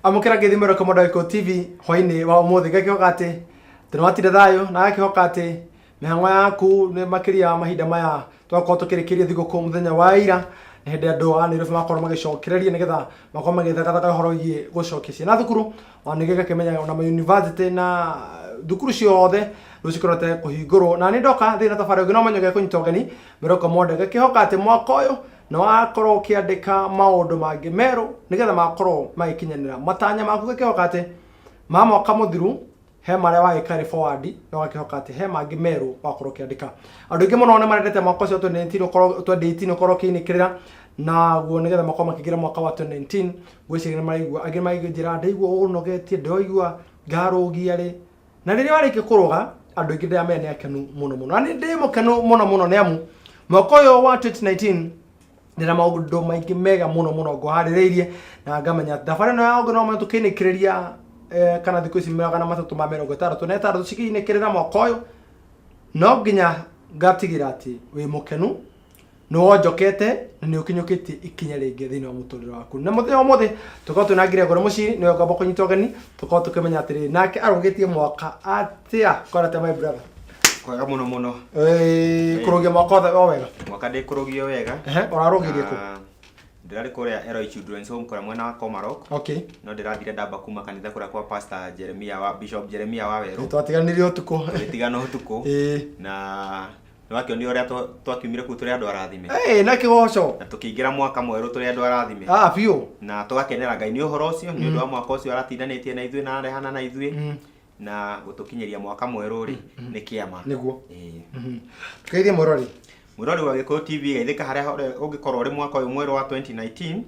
amukira ngithimero komodo ko TV hoini wa umuthi gakihoka ati tunawatire thayo na gakihoka ati mihango yaku ni makiria mahinda maya twako tukirikiria thiguku muthenya wa ira hende andu a Nairobi makoro magicokereria nigetha makoro magithagaga horo gie gucokia na thukuru ona nigega kimenya na university na thukuru ciothe rucikorete kuhingurwo na ni ndoka thina tafari ngino manyoge kunyita ugeni miroko monde gakihoka ati mwaka uyu no akorwo kiandika maundu mangi meru nigetha makorwo magikinyanira matanya maku gakihoka ati mama kamuthiru he maria wa carry forward no gakihoka ati he mangi meru wakorwo kiandika andu ingi muno ne marendete mwaka ucio 2018 ukorwo kiinikirira na guo nigetha makorwo makigira mwaka wa 2019 gwicirira maraigua angi maigijira ndaigua unogetie ndoigua ngarugia ri na riria wariki kuruga andu ingi ndamene akenu muno ani ndi mukenu muno ne amu mwaka uyu wa 2019 ndina maundu maingi mega muno nguharireirie na ngamenya thabari no yago no matukinikiriria kana thiku ici mega na matatu ma 60 na etaro cikinikirira mwaka uyu no nginya ngatigira ati wi mukenu no wonjokete na ni ukinyukitie ikinya ringi thini wa muturiro waku na muthi tukao tuna Gregory Muchiri niwe ngomba kunyita ugeni tukao tukimenya atiri nake arugitie mwaka atia korate my brother kwega muno kurugia mwaka o wega mwaka ndi kurugio wega urarugirie ku ndirari kuria Eroi Children's Home kura mwena wa Komarok okay no ndirathire ndamba kuma kanitha kura kwa Pastor Jeremia wa Bishop Jeremia wa Weru twatiganire utuku tigana utuku na nwakio ni uria twakiumire ku turi andu arathime na kigoco na tukiingira mwaka mweru turi andu arathime biu na tugakenera Ngai ni uhoro ucio ni undu wa mwaka ucio aratindanĩtie na ithuĩ na arehana na ithuĩ na gutukinyeria mwaka mweru ri ni kiama niguo tukeithie murori wa Gikuyu TV gaithika haria ungikorwo uri mwaka uyu mweru wa 2019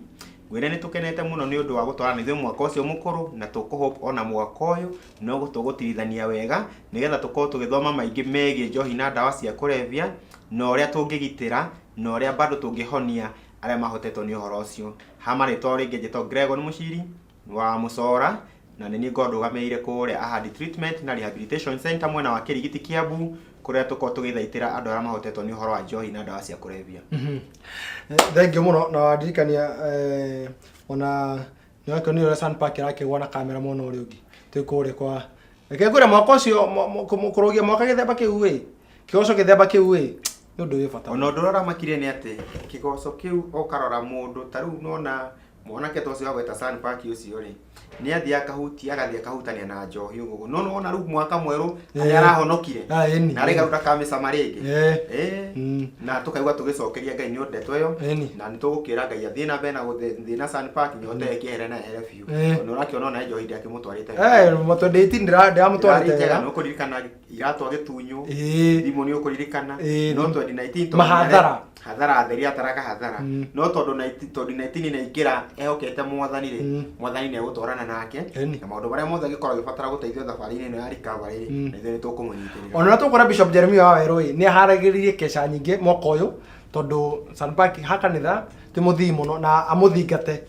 gwire ni tukenete muno ni undu wa gutwarana ithuĩ mwaka ucio mukuru na tukuhope ona mwaka uyu no gutugutirithania wega nigetha tukorwo tugithoma maingi megie njohi na ndawa cia kurebia na uria tungigitira na uria bado tungihonia aria mahotetwo ni uhoro ucio hamaritwo ringi njito Gregory Muchiri wa Mucora na nini ndugamiriri kuria Ahadi Treatment na Rehabilitation Center mwena wa Kirigiti Kiambu kuria tuko tugithaitira andu aria mahotetwo ni uhoro wa njohi na ndawa cia kurebia thank you muno na wadirikania ona niwako ni ora Sun Park yake wana kamera muno uri ungi tukure kwa reke ngure mwaka ucio kurugia mwaka githemba kiu wi kigoco githemba kiu wi ni undu wi bata ona ndurora makire ni ati kigoco kiu okarora mundu taru nona mwanake tocio agweta Sun Park ucio ri ni athia kahuti agathia kahutania na njohi uguo no ona ru mwaka mweru aria arahonokire na rega utakame maringi na tukaigwa tugicokeria Ngai ni ndetwo yo na ni tugukira Ngai athie na bena guthina Sun Park ni hote kihere na here biu ona urakiona na njohi ndake mutwarite moto date ndira mutwarite no kuririkana iratwa gitunyu thimo ni ukuririkana no 2019 hathara atheria taraka hathara no tondu 2019 na igira ehokete mwathani ri mwathani ni egutwarana nake na maundu maria mothe gikorwo gibatara guteithio thabari-ini ino ya recovery na ithuĩ nĩtũkũmũnyitĩrĩra ona tukora Bishop Jeremia wa Weru ni haragiririe kesha nyingi mwaka uyu tondu Sun Park hakanitha ti muthii muno na amuthingate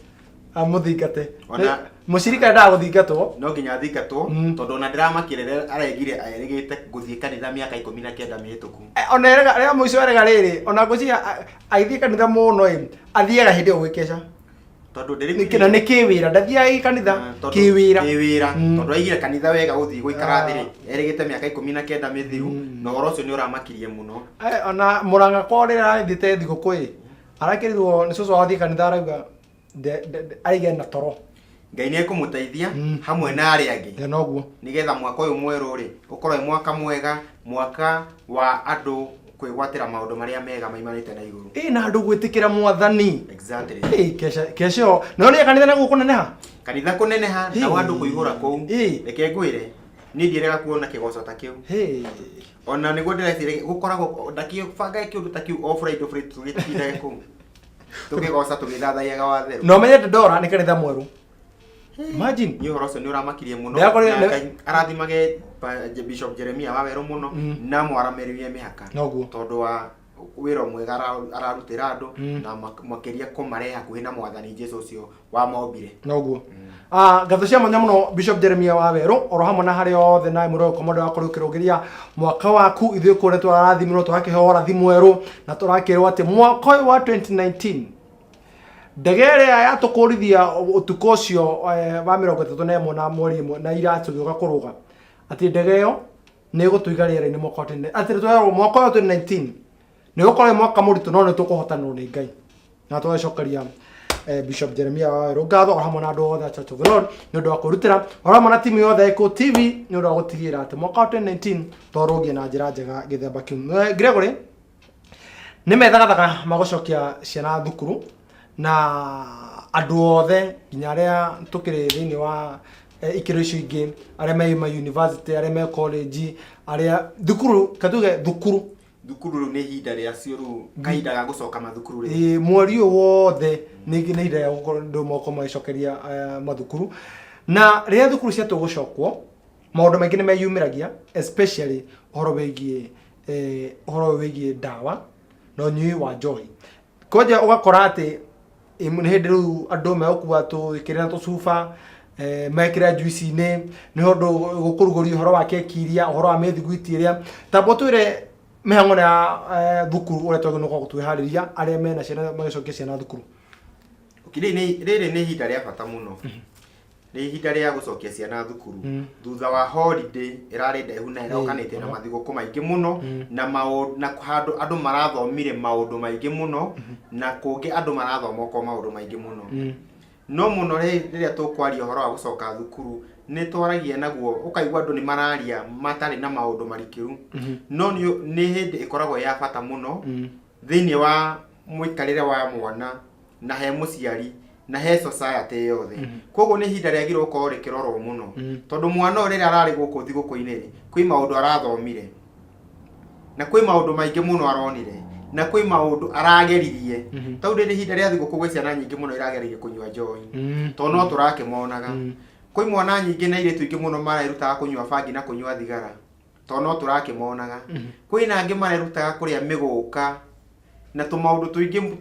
ona mucirika ndaguthingatwo no nginya thingatwo tondu ona ndiramakirire aregire aerigite guthii kanitha miaka 19 mihituku ona erega muico erega riri ona gucia aithie kanitha muno athiega hindi ugikesha tondu ndikina ni kiwira ndathia kanitha kiwira tondu aigire kanitha wega guthii guikara thiri erigite miaka 19 mithiru na horo ucio ni uramakirie muno ona muranga korera thite thigukui arakirirwo ni cucu wathii kanitha arauga aige na toro Ngai ni ekumuteithia hamwe na aria angi noguo nigetha mwaka uyu mweru ri ukorwo mwaka mwega mwaka wa andu kwigwatira maundu maria mega maimanite na iguru na andu gwitikira mwathani exactly kesho no ni kanitha na gukuneneha na andu kuigura kou reke ngwire ni ndirega kuona kigoco ta kiu ona niguo ndirecire gukoragwo ndakibanga kiundu ta kiu off Friday tugitindaga kou tukigoca tugithathaiaga watheru no menyete ndora ni kanitha mweru imagine ni horo ucio ni uramakirie muno arathimage Bishop Jeremia wa Weru muno na mwaramiririe mihaka tondu wa wira mwega ararutira andu na makiria kumarehe hakuhi na mwathani Jesu ucio wa mombire noguo gatho cia mwanya muno Bishop Jeremia wa Weru oro hamwe na hari othe na imuro komodo wa kurukirugiria mwaka waku ithuĩ kũrĩa tũrarathimirwo tũrakĩheo rathimu weru na tũrakĩrwo atĩ mwaka wa 2019 ndegere ya tukurithia utuko ucio wa 31 na mweri 1 na iratuga kuruga ati ndegeyo ni gutuiga riera-ini mwaka ati twero mwaka wa 2019 ni gukora mwaka muritu no ni tukuhotanwo ni Ngai na twacokeria Bishop Jeremiah wa Rogatho hamwe na andu othe Church of the Lord ni undu wa kurutira hamwe na timu yothe Eko TV ni undu wa gutigira ati mwaka wa 2019 twarogie na njira njega githemba kiu. Gregory ni methagathaga magucokia ciana thukuru na andu othe nginya aria tukiri thiini wa ikiro icio ingi aria me university aria me college aria thukuru katuge thukuru ni hinda ria cio ru kahinda ga gucoka mathukuru ri mweri wothe ni hinda ya ndu moko magicokeria mathukuru na ria thukuru cia tugucokwo maundu maingi ni meyumiragia especially uhoro wigie ndawa no nyui wa njohi koja ugakora ati ni hindi riu andu megukua twikirira tucuba mekira juice-ini ni hondu gukuruguria uhoro wa keki iria uhoro wa methiguiti iria tambo twire mehango na thukuru uria twagino kwa gutwihariria aria mena ciana magicokia ciana thukuru riri ni hinda ria bata muno ni hinda ria gucokia ciana thukuru thutha wa holiday irari ndehu na irokanite na mathiguku maingi muno na handu andu marathomire maundu maingi muno na kungi andu marathoma kwa maundu maingi muno no muno riria tukwaria uhoro wa gucoka thukuru ni twaragia naguo ukaigua andu ni mararia matari na maundu marikiru no ni hindi ikoragwo ya bata muno thiini wa muikarire wa mwana na he muciari na he society yothe koguo ni hinda riagirwo ukorwo rikirorwo muno tondu mwana uri arari guku thiguku-ini kwi maundu arathomire na kwi maundu maingi muno aronire na kwi maundu arageririe tau riri hinda ria thiguku gwi ciana nyingi muno irageririe kunyua njohi tondu no turakimuonaga kwi mwana nyingi na iritu ingi muno marerutaga kunyua bangi na kunyua thigara tondu no turakimuonaga kwi na angi marerutaga kuria miguka na tumaundu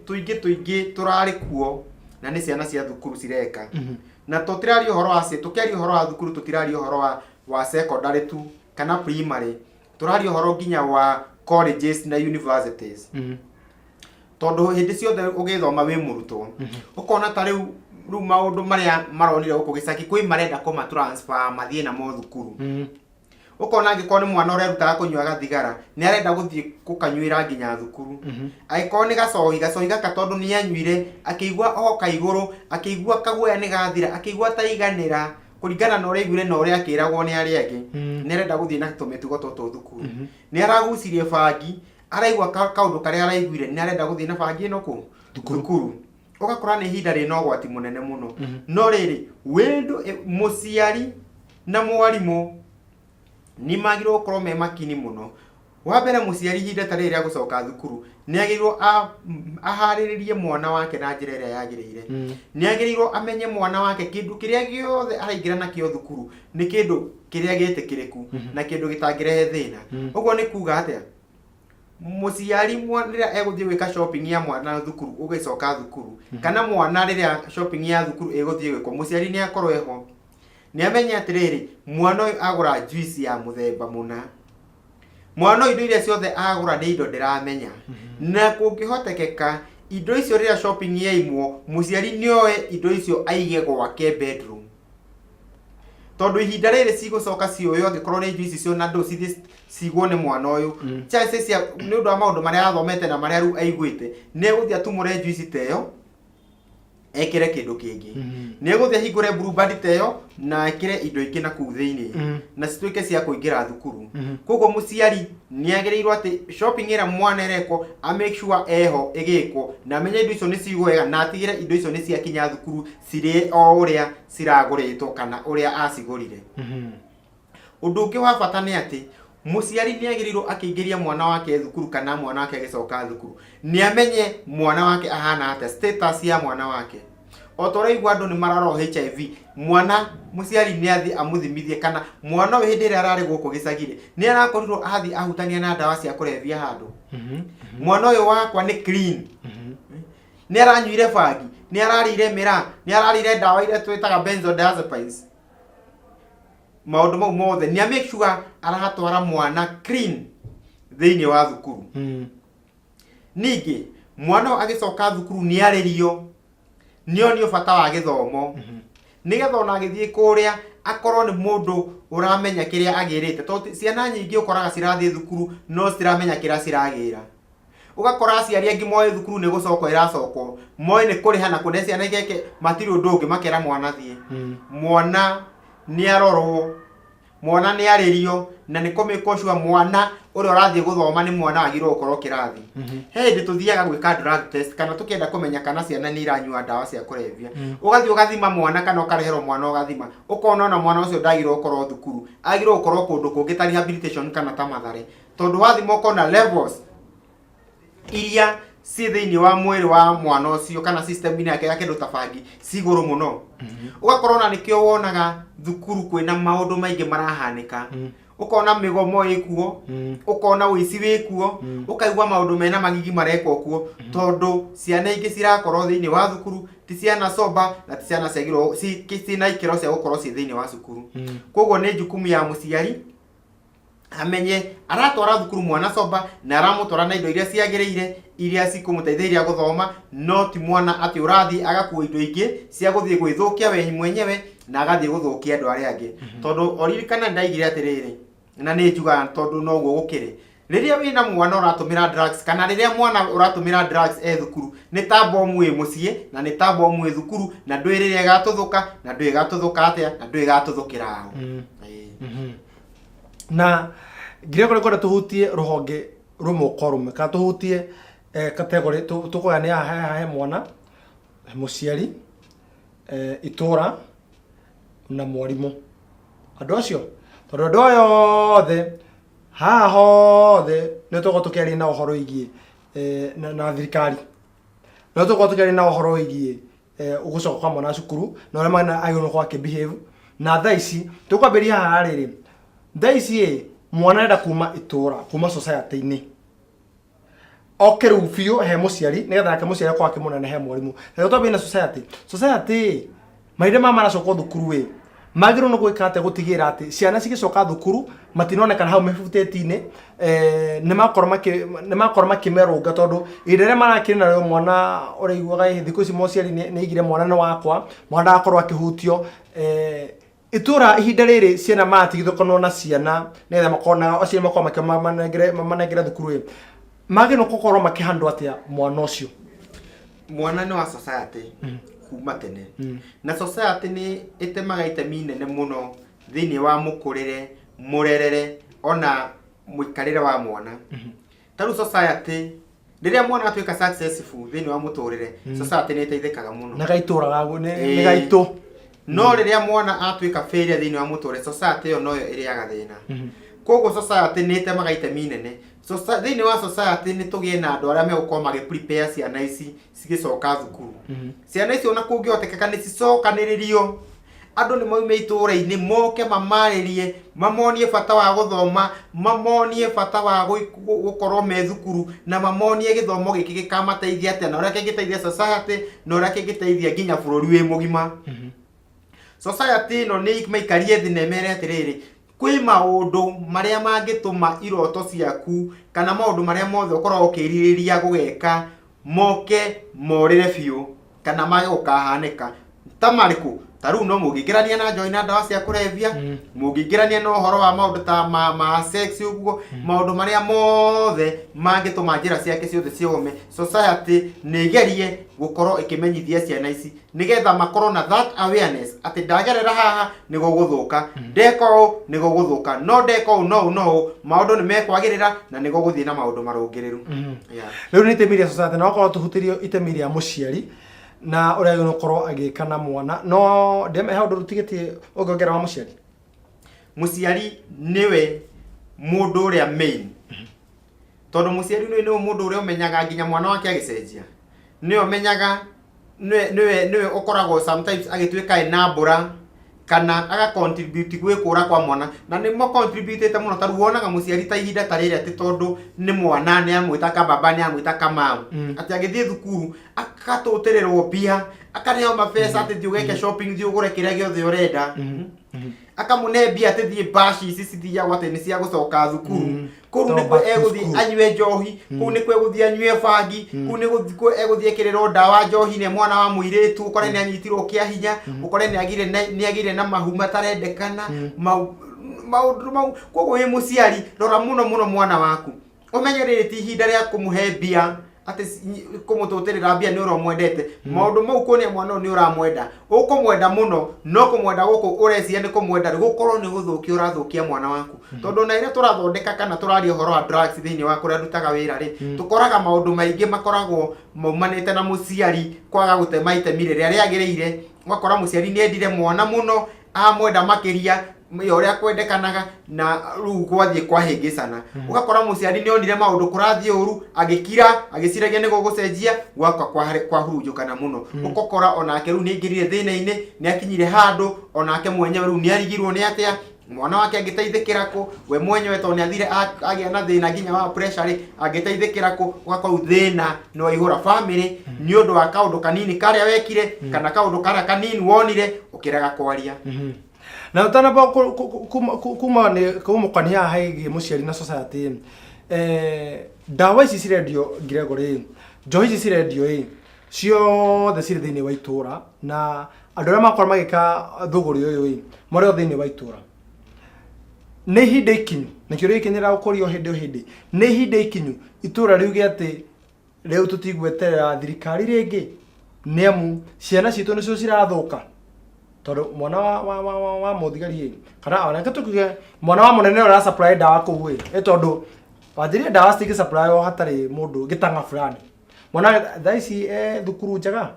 tuingi turari kuo na ni ciana cia thukuru cireka na tutirari uhoro wa tukiari uhoro wa thukuru tutirari uhoro wa secondary tu kana primary turari uhoro nginya wa colleges na universities tondu hindi ciothe ugithoma wi murutwo ukona ta riu maundu maria maronire guku gicaki kwi marenda kuma transfer mathie na mo thukuru ukona angikoni mwana urerutaga kunyuaga thigara ni arenda guthie gukanyuira nginya thukuru aikoni gacohi gaka tondu ni anyuire akigua oka iguru akigua kaguoya ni gathira akigua ta iganira kuringana na uria igure na uria akiragwo ni aria angi ni arenda guthie na tumitugo toto thukuru ni aragucirie bangi araigua kaundu karia araiguire ni arenda guthie na bangi ino ku thukuru ugakora ni hinda ri no gwati munene muno no riri wendu muciari na mwarimu ni magirwo korwo me makini muno wa mbere muciari hinda ta riria gucoka thukuru ni agirwo ahariririe mwana wake na njira iria yagirire ni agirwo amenye mwana wake kindu kiria giothe araingira na kio thukuru ni kindu kiria gitikiriku na kindu gitangirehe thina uguo ni kuga atia muciari mwana riria eguthie gwika shopping ya mwana thukuru ugicoka thukuru kana mwana riria shopping ya thukuru eguthie gwikwo muciari ni akorwo eho ni amenya atiriri mwana uyu agura juice ya muthemba muna mwana indo iria ciothe agura ni indo ndiramenya na kungihotekeka indo icio riria shopping yaimwo muciari nioe indo icio aige gwake bedroom tondu ihinda riri cigucoka cioyo angikorwo ni juice icio na ndo cigwo ni mwana uyu chances cia ni undu wa maundu maria athomete na maria riu aiguite ni eguthia tumure juice teyo ekire kindu kingi ni eguthia hingure blueband teyo na ekire indo ingi na kuu thiini na cituike cia kuingira thukuru koguo muciari ni agirirwo ati shopping ira mwana ereko a make sure eho igikwo na menye indo icio ni cigwega na atigire indo icio ni cia kinya thukuru ciri o uria ciraguritwo kana uria acigurire undu ungi wa bata ni ati muciari ni agirirwo akiingiria mwana wake thukuru kana mwana wake agicoka thukuru ni amenye mwana wake ahana ate status ya mwana wake otoraigwa andu ni mararo HIV mwana muciari ni athi amuthimithie kana mwana we hindi ria arari guku gicagire ni arakorirwo athi ahutania na ndawa cia kurebia handu mwana uyu wakwa ni clean ni aranyuire bangi ni ararire mira ni ararire ndawa iria twitaga benzodiazepines maundu mau mothe ni make sure arahatwara mwana clean thiini wa thukuru ningi mwana agicoka thukuru ni arerio nionio bata wa githomo nigetha ona githie kuria akorwo ni mundu uramenya kiria agirite to ciana nyingi ukoraga cirathie thukuru no ciramenya kiria ciragira ugakora aciari angi moe thukuru ni gucokwo iracokwo moe ni kuriha na kune ciana igeke matiri undu ungi makera mwana thie mwana ni arorwo mwana ni aririo na ni komikoshwa mwana uri urathie guthoma ni mwana agirwo ukorwo kirathi hindi tuthiaga gwika drug test kana tukienda kumenya kana ciana ni iranyua ndawa cia kurebia ugathie ugathima mwana kana ukarehero mwana ugathima ukona na mwana ucio ndagirwo ukorwo thukuru agirwo ukorwo kundu kungi ta rehabilitation kana ta mathare tondu wathima ukona levels iria si thiini wa mwiri wa mwana ucio kana system ine yake ya kindu tabangi siguru muno ugakorwo na nikio wonaga thukuru kwina maundu maingi marahanika ukona migomo ikuo ukona wici wikuo ukaigwa maundu mena magigi marekwo kuo tondu ciana ingi cirakorwo thiini wa thukuru ti ciana soba na ti ciana ciagirwo cina ikiro cia gukorwo ci thiini wa cukuru koguo ni jukumu ya muciari amenye aratwara thukuru mwana soba na aramutwara na indo iria ciagiriire iria cikumuteithĩrĩria guthoma no ti mwana ati urathi agakuwa indo ingi cia guthie gwithukia we mwenyewe na agathie guthukia andu aria angi tondu oririkana ndaigire atiriri na ni njuga tondu no guo gukire riria wina mwana uratumira drugs kana riria mwana uratumira drugs thukuru ni ta bomu mucie na ni ta bomu thukuru na ndwi riria igatuthuka na ndwi igatuthuka atia na ndwi igatuthukira na Gregory kwenda tuhutie ruhonge rumoko rume ka tuhutie category tukoya ni he mwana muciari itura na mwarimu andu acio tondu andu yothe haha hothe ni tuko tukiaria na uhoro igie na thirikari no tuko tukiaria na uhoro igie ugucoka kwa mwana cukuru na uria mwana ayuno kwa behave na thaa ici tukwambiria haha riri thaa ici mwana enda kuma itura kuma society ini okeru biu he muciari nigetha ake muciari kwa kimunene he mwarimu na to bina society maire mama aracoka thukuru we magiro no gwika ate gutigira ati ciana cigicoka thukuru matinonekana hau mefuteti-ini ni makoro makimerunga tondu irere marakiri na mwana uraiguaga thiku ici muciari ni igire mwana ni wakwa mwana akorwo akihutio itura ihinda riri ciana matigithukano na ciana netha makona acio makoma mamanegere thukuru we magino kokorwo makihandwa atia mwana ucio mwana ni wa society kuma tene na society ni itemaga itemi nene muno thiini wa mukurire murerere ona muikarire wa mwana taru society riria mwana atuika successful thiini wa muturire society ni iteithikaga muno na gaitura ni gaitu no riria mwana atuika failure thiini wa muturire society yo noyo iriaga thina koguo society ni itemaga itemi nene thiini wa society ni tugie na andu aria megukorwo magiprepare ciana ici cigicoka thukuru ciana ici ona kungiotekeka ni cicokaniririo andu ni maume itura-ini moke mamaririe mamonie bata wa guthoma mamonie bata wa gukorwo me thukuru na mamonie githomo giki gikamateithia atia na uria kingiteithia society na uria kingiteithia nginya bururi wi mugima society no ni maikarie thi nemere atiriri kwi maundu maria mangituma iroto ciaku kana maundu maria mothe ukorwo ukiririria gugeka moke morire biu kana mage gukahanika tamariku taru no mugingirania na Njohi na ndawa cia kurebia mugingirania no horo wa maundu ta ma sex uguo maundu maria mothe mangituma njira ciake ciothe ciome society nigerie gukorwo ikimenyithia ciana ici nigetha makorwo na that awareness ati ndagerera haha ni guguthuka ndeko ni guguthuka no ndeko no maundu ni mekwagirira na ni guguthie na maundu marungiriru riu ni itemiria society na okorwo tuhutirio itemiria muciari na uria no korwo agikana mwana no ndeme ha undu rutigitie ungongera wa muciari niwe mundu uria main tondu muciari ni mundu uria umenyaga nginya mwana wake agicenjia ni umenyaga niwe ukoragwo sometimes agituika enabura kana aga contribute gwikura kwa mwana na ni mo contribute muno taru wonaga muciari ta ihinda tarire ati tondu ni mwana ni amwita ka baba ni amwita ka mama ati agithie thukuru akatutirerwo bia akareo mabesa ati thiugeke shopping thiugure kiria giothe urenda akamune mbia atethi bashi ici cithiagwo ati ni cia gucoka thukuru kuru ni kwe eguthi anywe njohi kuru ni kwe guthi anywe bangi kuru ni guthi eguthi ekiriro ndawa njohi ne mwana wa muiritu ukore ni anyitirwo kia hinya ukore ni agire na mahu matarendekana maundu mau koguo wi muciari rora muno mwana waku umenye riri ti ihinda ria kumuhe mbia ati kumututirira mbia ni uromwendete maundu mau kuonia mwana ni uramwenda ukumwenda muno no kumwenda guku urecia ni kumwenda gukorwo ni guthukia urathukia mwana waku tondu na ire turathondeka kana turaria horo wa drugs thiini wa kuria rutaga wira ri tukoraga maundu maingi makoragwo maumanite na muciari kwaga gutema itemi riria riagiriire wakora muciari ni endire mwana muno amwenda makiria uria kwendekanaga na riu gwathie kwahingicana ugakora muciari ni onire maundu kurathie uru agikira agiciragia ni gugucenjia gwaka kwa hurunjukana muno ukokora onake riu ni ingirire thina-ini ni akinyire handu onake mwenyewe riu ni arigirwo ni atia mwana wake agiteithikira ku we mwenyewe to ni athire agia na thina nginya wa pressure agiteithikira ku ugakora thina no ihura family ni undu wa kaundu kanini karia wekire kana kaundu karia kanini wonire ukiraga kwaria na utanaba kuma kwani haigi muciari na society ndawa ici cirendio Gregory njohi ici cirendio ciothe cirĩ thĩinĩ wa itũra na andũ arĩa makorwo magĩka thũgũrĩ ũyũ marĩ o thĩinĩ wa itũra nĩ ihinda ikinyu nakĩo rĩkinyĩra gũkũrio hĩndĩ o hĩndĩ nĩ ihinda ikinyu itũra riuge atĩ rĩu tũtigweterera thirikari rĩngĩ nĩ amu ciana citũ nĩcio cirathũka tondu mwana wa muthigari kana ona tukuge mwana wa munene ora supply ndawa kuu tondu wathire ndawa stige supply o hatari mundu gitanga fulani mwana thaici thukuru njaga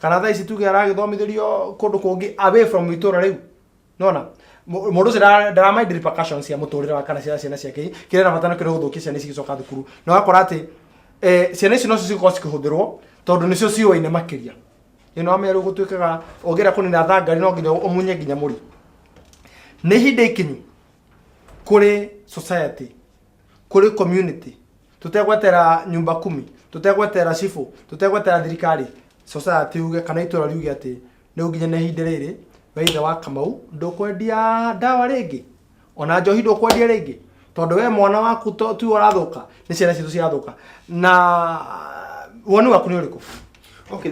kana thaici tuge aragithomithirio kundu kungi away from itura riu nona mundu ndara mind repercussions ya muturire wa kana ciana ciake kirera batana kire guthukia ciana ici gicoka thukuru no akora ati ciana ici no cikorwo cikihũthĩrwo tondu nicio ciũine makiria ino ameru gutuikaga ogira kunina thangari no nginya umunye nginya muri ni ihinda ikinyu kuri society kuri community tutegwetera nyumba 10 tutegwetera cifu tutegwetera thirikari society uge kana itura riuge ati ni nginya ni ihinda riri weitha wa Kamau ndukwendia ndawa ringi ona njohi ndukwendia ringi tondu we mwana waku tu urathuka ni ciana citu cirathuka na woni waku ni uriku okay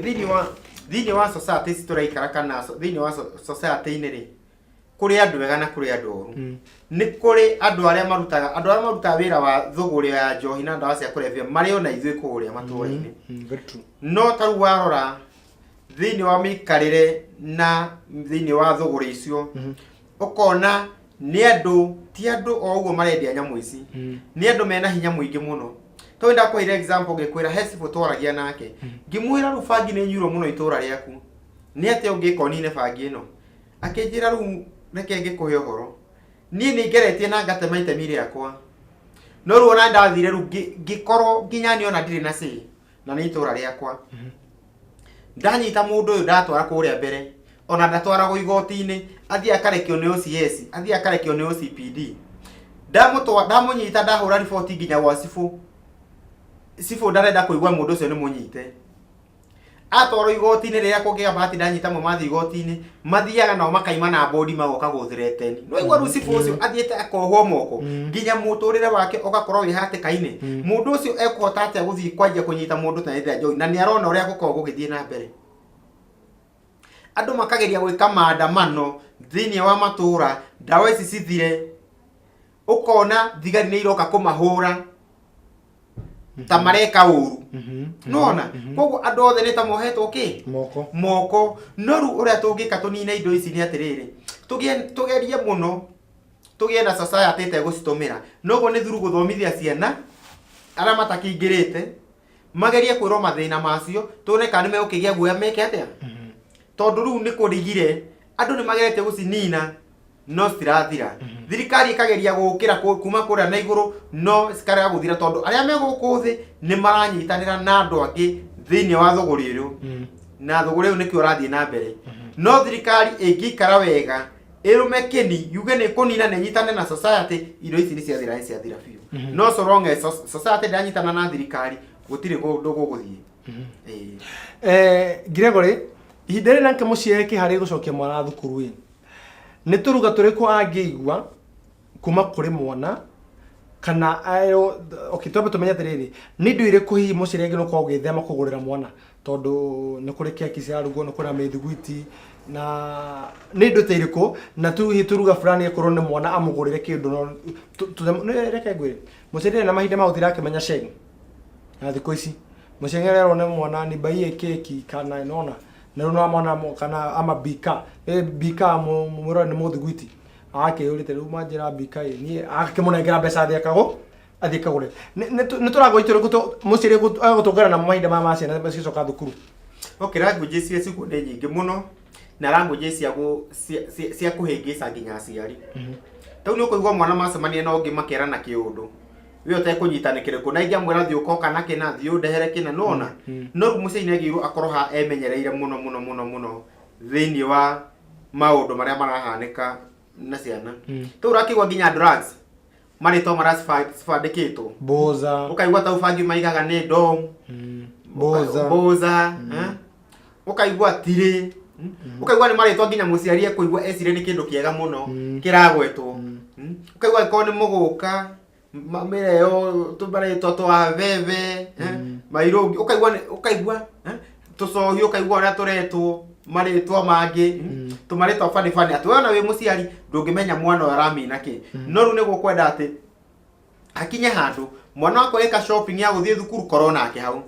thini wa society turaikara kana thini wa society ini ri kuri andu wega na kuri andu oru ni kuri andu aria marutaga wira wa thuguri ya njohi na ndawa cia Kurebia mari ona ithui kuria matura-ini no taru warora thini wa mikarire na thini wa thuguri icio ukona ni andu ti andu o uguo marendia nyamu ici ni andu mena hinya muingi muno to nda kwa ile example ngikwira hesifu twaragia nake ngimwira rubangi ni nyuro muno itura riaku ni ate ungikonine bangi ino akinjira ru reke ngikuhe uhoro ni ngeretie na ngatema itemi riakwa no ru ona ndathire ru ngikorwo nginya ni ona ndire na ci na ni itura riakwa ndanyita mundu uyu ndatwara kuria mbere ona ndatwara go igoti-ini athie akarekio ni OCS athie akarekio ni OCPD ndamunyita ndahura report nginya gwa cifu ndarenda kuigwa mundu ucio ni munyite atoro igoti-ini riria kungia bahati ndanyita mo mathi igoti-ini mathiaga nao makaima na bodi magoka guthirete no igwa ru cifu ucio athiete akohwo moko nginya muturire wake ugakorwo wi hatikaine mundu ucio ekuhota atia guthii kwanjia kunyita mundu ta ithia njohi na ni arona uria gukorwo gugithie na mbere andu makageria gwika maandamano thiini wa matura ndawa ici cithire ukona thigari ni iroka kumahura ta mareka uru nona koguo andu othe ni ta mohetwo ki moko no ru uria tungika tunina indo ici ni atiriri tugerie muno tugie na society te gucitumira nogo ni thuru guthomithia ciana ara matakingirite magerie kwirwo mathina macio tune kana me ukigia guya meke atia tondu ru ni kurigire andu ni magerete gucinina no stirathira thirikari ikageria gukira kuma kuria na iguru no sikara guthira tondu aria meguku thi ni maranyitanira na andu angi thiini wa thuguri riu na thuguri riu nikio rathie na mbere no thirikari ingikara wega irume kini yuge ni kunina ne nyitane na society indo ici ni ciathira biu no so long as society ndanyitana na thirikari gutire gundu guguthie Gregory ihinda rĩrĩ nake mũciari kĩharĩ gũcokia mwana thukuru nĩ tũruga tũrĩkũ angĩigua kuma kũrĩ mwana kana ayo okay twambe tumenye atĩrĩrĩ nĩ indo irĩkũ hihi mũciari angĩkorwo ũgĩthema kũgũrĩra mwana tondũ nĩ kũrĩ keki cirarugwo nĩ kũrĩ mĩthiguiti na nĩ indo ta irĩkũ na turuga fulani akorwo nĩ mwana amũgũrĩre kĩndũ no reke ngwĩre mũciari na mahinda mau tirakĩmenya sheng na thikũ ici mũciari arerwo nĩ mwana ni baie keki kana nona na rĩu no mwana kana ama bika bika mũrore nĩ mũthiguiti akĩũrĩte rĩu manjĩra bika niĩ akĩmũnengera mbeca thĩ akago athiĩ kagũre nĩ tũragũitĩrwo mũciari agũtũngana na mahinda ma maciana cicoka thukuru. Okay, language cia ciku nĩ nyingĩ mũno na language cia kũhĩngĩca nginya aciari. Tau nĩ ũkũigua mwana macemania na ũngĩ makĩrana kĩũndũ we ũtekũnyita nĩ kĩrĩkũ na ingĩamwĩra thiĩ ũkoka na kĩna thiĩ ũndehere kĩna nona no mũciari nĩ agĩrĩirwo akorwo ha emenyereire mũno thĩinĩ wa maũndũ marĩa marahanĩka na ciana. Tau ũrakĩigua nginya drugs marĩtwa maracibandĩkĩtwo boza ũkaigua tau bangi maigaga nĩ dom boza ũkaigua tirĩ ũkaigua nĩ marĩtwa nginya mũciari ekũigua ecire nĩ kĩndũ kĩega mũno kĩragwetwo ũkaigua ko nĩ mũgũka mamĩreo tũmarĩtwa twa bebe mairũngi ũkaigua tũcohi ũkaigua ũrĩa tũretwo marĩtwa mangĩ tũmarĩtwa fani atĩ we ona wĩ mũciari ndũngĩmenya mwana ũyũ aramĩna kĩ no rĩu nĩ gũkwenda atĩ hakinye handũ mwana wako eka shopping ya gũthiĩ thukuru korwo nake hau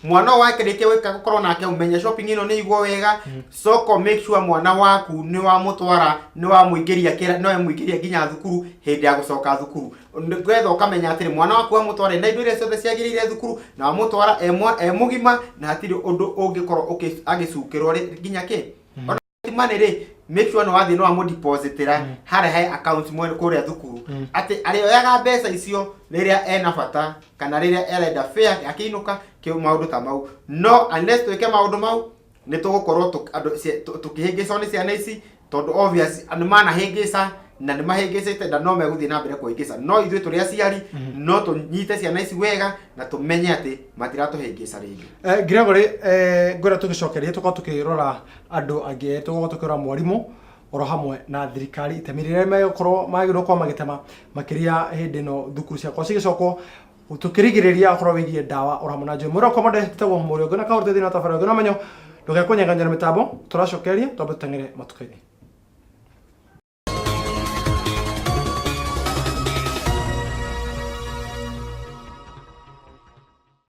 mwana wakĩrĩkia gwĩka korwo nake umenya shopping ĩno nĩ igwo wega soko make sure mwana waku nĩ wamũtwara nĩ wamũingĩria kĩra no wamũingĩria nginya thukuru hĩndĩ ya gũcoka thukuru nĩgetha ũkamenya atĩ mwana waku wamũtwara na indo iria ciothe ciagĩrĩire thukuru na wamũtwara mũgima na hatirĩ ũndũ ũngĩkorwo agĩcukĩrwo nginya kĩ ona manĩrĩ make sure no wathiĩ no amũdepositĩra harĩa he account mwene kũrĩa thukuru atĩ arĩoyaga mbeca icio rĩrĩa ena bata kana rĩrĩa arenda fare akĩinũka kĩ maũndũ ta mau no unless twĩke maũndũ mau nĩ tũgũkorwo tũkĩhĩngĩcwo nĩ ciana ici tondũ obvious nĩ manahĩngĩca na nĩ mahĩngĩcĩte na no megũthiĩ na mbere kũhĩngĩca no ithuĩ tũrĩ aciari no tũnyite ciana ici wega na tũmenye atĩ matiratũhĩngĩca rĩngĩ. Gregory ngwĩra tũgĩcokeria tũkorwo tũkĩrora andũ angĩ tũkorwo tũkĩrora mwarimũ oro hamwe na thirikari itemi rĩrĩa magĩrĩirwo gũkorwo magĩtema makĩria hĩndĩ ĩno thukuru ciakwa cigĩcokwo tũkĩrigĩrĩria ũhoro wĩgiĩ ndawa oro hamwe na Njohi mwĩra ũkomode tũtagwo mũrĩ ũngĩ na kaũrũte thĩinĩ wa tabarĩra ũngĩ na Umenyo ndũgekũnyanganyĩra mĩtambo tũracokeria twambe tũteng'ere matuka-inĩ.